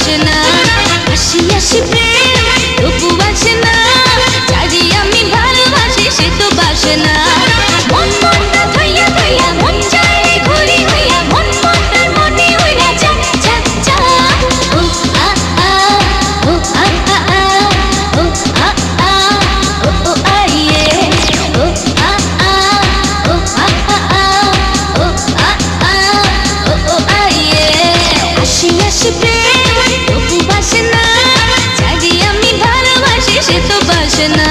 বাসে না, হাসি হাসি প্রেম তবু বাসে না, যারে আমি ভালোবাসি সে তো বাসে না। মন মনটা থইয়া থইয়া মন যায় ঘুরি হইয়া, মন মনটার মনে হইয়া চা চা চা। ও আ আ ও আ আ আ ও আ আ ও ও আইয়ে ও আ আ ও আ আ আ ও আ আ ও ও আইয়ে। হাসি হাসি প্রেম তবু বাসে না, যারে আমি ভালোবাসি সে তো বাসে না।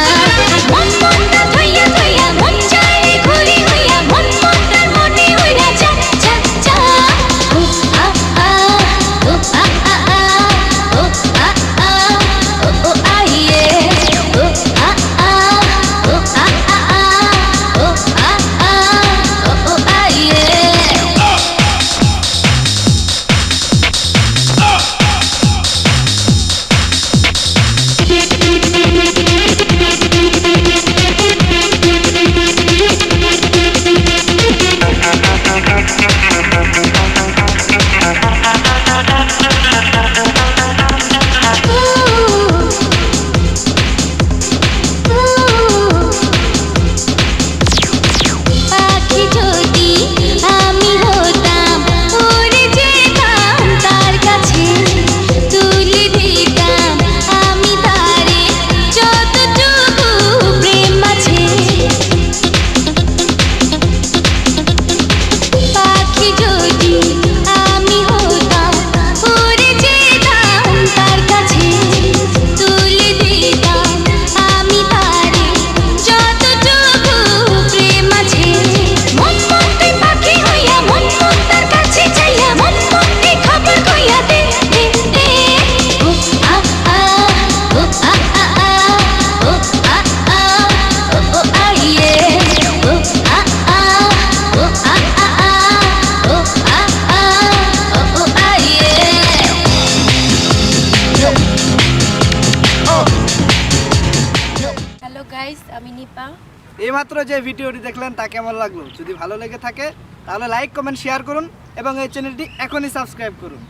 মন মনটা থইয়া থইয়া মন যায় ঘুরি হইয়া, মন মনটার মনে হইয়া চা চা চা। ও আ আ ও আ আ আ ও আ আ ও ও আইয়ে ও আ আ ও আ আ আ ও আ আ ও ও আইয়ে। পাখি যদি আমি হতাম, উড়ে যেতাম তার কাছে, তুলে দিতাম আমি তারে যতটুকু প্রেম আছে। পাখি যদি আমি হতাম, উড়ে যেতাম তার কাছে, তুলে দিতাম আমি তারে যতটুকু প্রেম আছে। মন মনটাই পাখি হইয়া মন মনটার কাছে চাইয়া, মন মনটাই খবর কইয়া দে দে দে। ও আ আ ও আ আ আ ও আ আ ও ও আইয়ে ও আ আ ও আ আ আ ও আ আ ও ও আইয়ে। হ্যালো গাইস, আমি নিপা। এইমাত্র যে ভিডিওটি দেখলেন তা কেমন লাগলো? যদি ভালো লেগে থাকে তাহলে লাইক কমেন্ট শেয়ার করুন এবং এই চ্যানেলটি এখনই সাবস্ক্রাইব করুন।